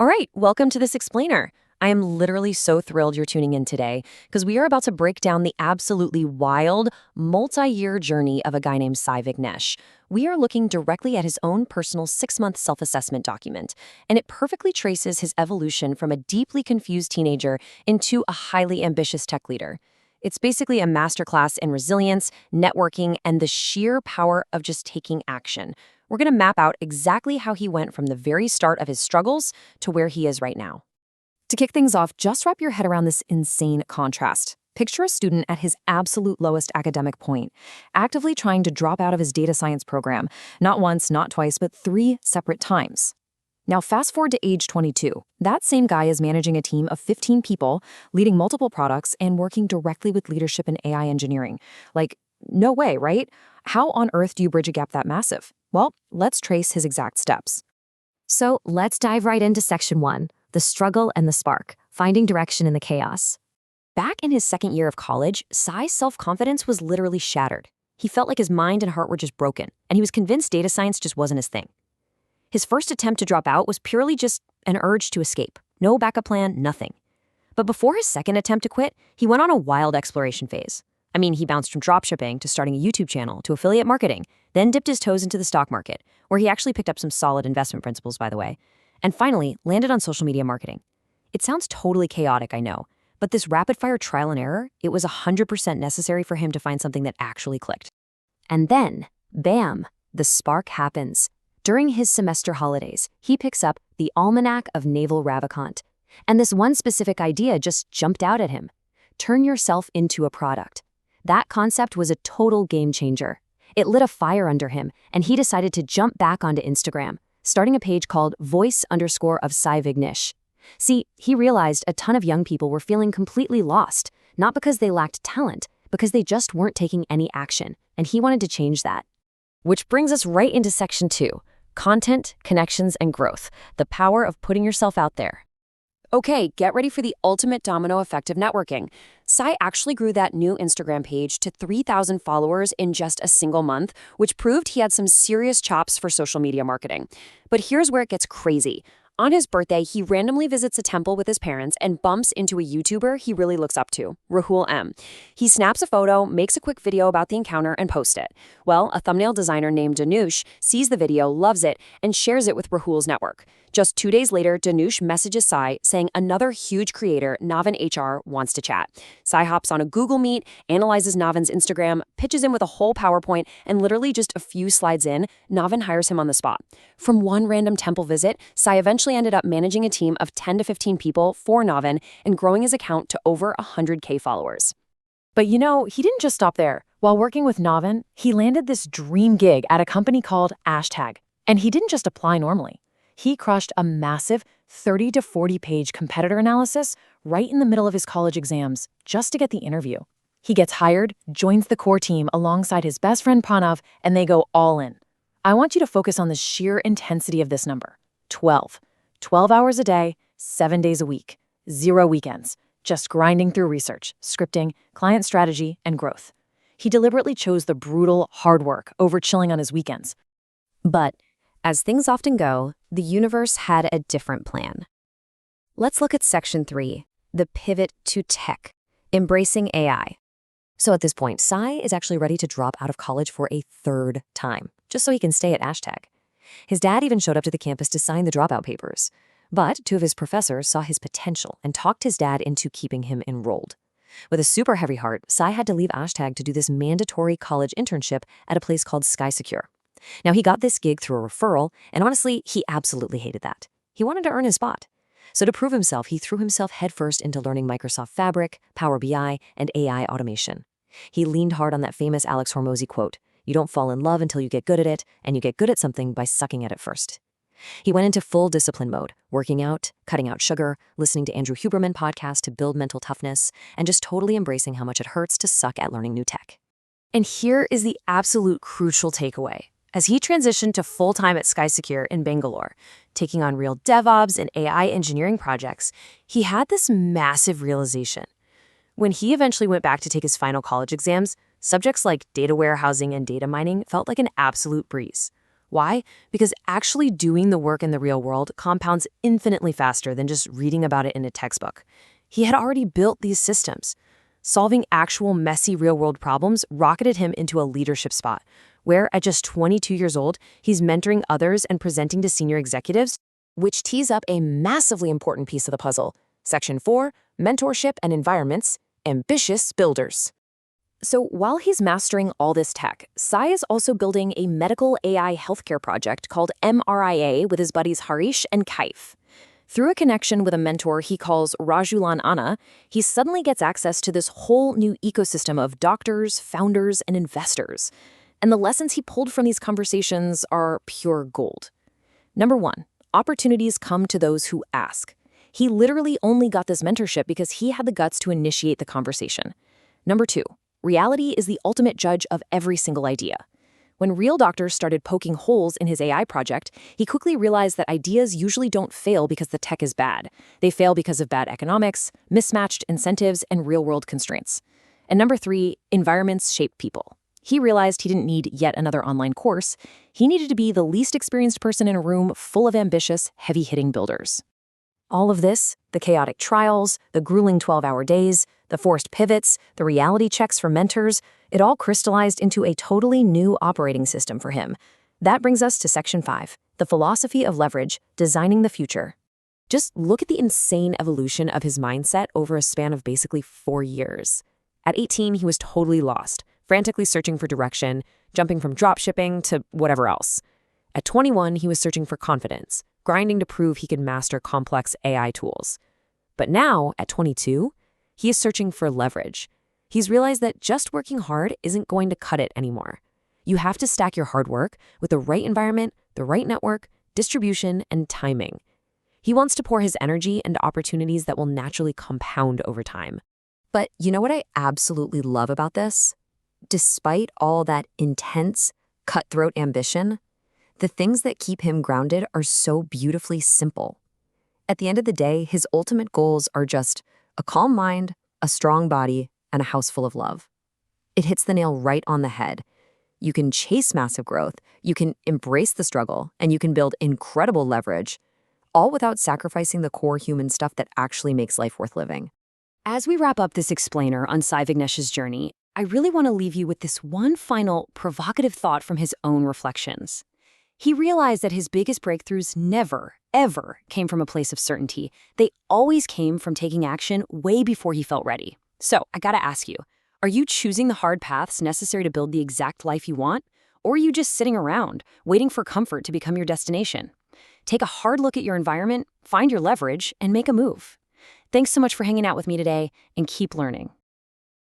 All right, welcome to this explainer. I am literally so thrilled you're tuning in today because we are about to break down the absolutely wild, multi-year journey of a guy named Sai Vignesh. We are looking directly at his own personal 6-month self-assessment document, and it perfectly traces his evolution from a deeply confused teenager into a highly ambitious tech leader. It's basically a masterclass in resilience, networking, and the sheer power of just taking action. We're going to map out exactly how he went from the very start of his struggles to where he is right now. To kick things off, just wrap your head around this insane contrast. Picture a student at his absolute lowest academic point, actively trying to drop out of his data science program, not once, not twice, but 3 separate times. Now fast forward to age 22. That same guy is managing a team of 15 people, leading multiple products, and working directly with leadership in AI engineering. Like, no way, right? How on earth do you bridge a gap that massive? Well, let's trace his exact steps. So let's dive right into section 1, the struggle and the spark, finding direction in the chaos. Back in his second year of college, Sai's self-confidence was literally shattered. He felt like his mind and heart were just broken, and he was convinced data science just wasn't his thing. His first attempt to drop out was purely just an urge to escape. No backup plan, nothing. But before his second attempt to quit, he went on a wild exploration phase. I mean, he bounced from dropshipping to starting a YouTube channel to affiliate marketing, then dipped his toes into the stock market, where he actually picked up some solid investment principles, by the way, and finally landed on social media marketing. It sounds totally chaotic, I know, but this rapid-fire trial and error, it was 100% necessary for him to find something that actually clicked. And then, bam, the spark happens. During his semester holidays, he picks up the Almanac of Naval Ravikant. And this one specific idea just jumped out at him. Turn yourself into a product. That concept was a total game changer. It lit a fire under him, and he decided to jump back onto Instagram, starting a page called voice_of Sai Vignesh. See, he realized a ton of young people were feeling completely lost, not because they lacked talent, because they just weren't taking any action, and he wanted to change that. Which brings us right into section 2, content, connections, and growth, the power of putting yourself out there. Okay, get ready for the ultimate domino effect of networking. Sai actually grew that new Instagram page to 3,000 followers in just a single month, which proved he had some serious chops for social media marketing. But here's where it gets crazy. On his birthday, he randomly visits a temple with his parents and bumps into a YouTuber he really looks up to, Rahul M. He snaps a photo, makes a quick video about the encounter, and posts it. Well, a thumbnail designer named Danush sees the video, loves it, and shares it with Rahul's network. Just 2 days later, Danush messages Sai saying another huge creator, Navin HR, wants to chat. Sai hops on a Google Meet, analyzes Navin's Instagram, pitches him with a whole PowerPoint, and literally just a few slides in, Navin hires him on the spot. From one random temple visit, Sai eventually ended up managing a team of 10 to 15 people for Navin and growing his account to over 100K followers. But you know, he didn't just stop there. While working with Navin, he landed this dream gig at a company called #. And he didn't just apply normally. He crushed a massive 30 to 40 page competitor analysis right in the middle of his college exams just to get the interview. He gets hired, joins the core team alongside his best friend Pranav, and they go all in. I want you to focus on the sheer intensity of this number. 12. 12 hours a day, 7 days a week, 0 weekends, just grinding through research, scripting, client strategy, and growth. He deliberately chose the brutal, hard work over chilling on his weekends. But, as things often go, the universe had a different plan. Let's look at section 3, the pivot to tech, embracing AI. So at this point, Sai is actually ready to drop out of college for a 3rd time, just so he can stay at #. His dad even showed up to the campus to sign the dropout papers. But 2 of his professors saw his potential and talked his dad into keeping him enrolled. With a super heavy heart, Sai had to leave #, to do this mandatory college internship at a place called SkySecure. Now, he got this gig through a referral, and honestly, he absolutely hated that. He wanted to earn his spot. So to prove himself, he threw himself headfirst into learning Microsoft Fabric, Power BI, and AI automation. He leaned hard on that famous Alex Hormozy quote, "You don't fall in love until you get good at it, and you get good at something by sucking at it first." He went into full discipline mode, working out, cutting out sugar, listening to Andrew Huberman podcasts to build mental toughness, and just totally embracing how much it hurts to suck at learning new tech. And here is the absolute crucial takeaway. As he transitioned to full-time at SkySecure in Bangalore, taking on real DevOps and AI engineering projects, he had this massive realization. When he eventually went back to take his final college exams, subjects like data warehousing and data mining felt like an absolute breeze. Why? Because actually doing the work in the real world compounds infinitely faster than just reading about it in a textbook. He had already built these systems. Solving actual messy real-world problems rocketed him into a leadership spot, where at just 22 years old, he's mentoring others and presenting to senior executives, which tees up a massively important piece of the puzzle. Section 4, Mentorship and Environments, Ambitious Builders. So while he's mastering all this tech, Sai is also building a medical AI healthcare project called MRIA with his buddies Harish and Kaif. Through a connection with a mentor he calls Rajulan Anna, he suddenly gets access to this whole new ecosystem of doctors, founders, and investors. And the lessons he pulled from these conversations are pure gold. Number 1, opportunities come to those who ask. He literally only got this mentorship because he had the guts to initiate the conversation. Number 2, reality is the ultimate judge of every single idea. When real doctors started poking holes in his AI project, he quickly realized that ideas usually don't fail because the tech is bad. They fail because of bad economics, mismatched incentives, and real-world constraints. And number 3, environments shape people. He realized he didn't need yet another online course. He needed to be the least experienced person in a room full of ambitious, heavy-hitting builders. All of this, the chaotic trials, the grueling 12-hour days, the forced pivots, the reality checks for mentors, it all crystallized into a totally new operating system for him. That brings us to Section 5, the philosophy of leverage, designing the future. Just look at the insane evolution of his mindset over a span of basically 4 years. At 18, he was totally lost, frantically searching for direction, jumping from dropshipping to whatever else. At 21, he was searching for confidence, grinding to prove he could master complex AI tools. But now, at 22, he is searching for leverage. He's realized that just working hard isn't going to cut it anymore. You have to stack your hard work with the right environment, the right network, distribution, and timing. He wants to pour his energy into opportunities that will naturally compound over time. But you know what I absolutely love about this? Despite all that intense, cutthroat ambition, the things that keep him grounded are so beautifully simple. At the end of the day, his ultimate goals are just a calm mind, a strong body, and a house full of love. It hits the nail right on the head. You can chase massive growth, you can embrace the struggle, and you can build incredible leverage, all without sacrificing the core human stuff that actually makes life worth living. As we wrap up this explainer on Sai Vignesh's journey, I really want to leave you with this one final provocative thought from his own reflections. He realized that his biggest breakthroughs never, ever came from a place of certainty. They always came from taking action way before he felt ready. So, I gotta ask you, are you choosing the hard paths necessary to build the exact life you want? Or are you just sitting around, waiting for comfort to become your destination? Take a hard look at your environment, find your leverage, and make a move. Thanks so much for hanging out with me today, and keep learning.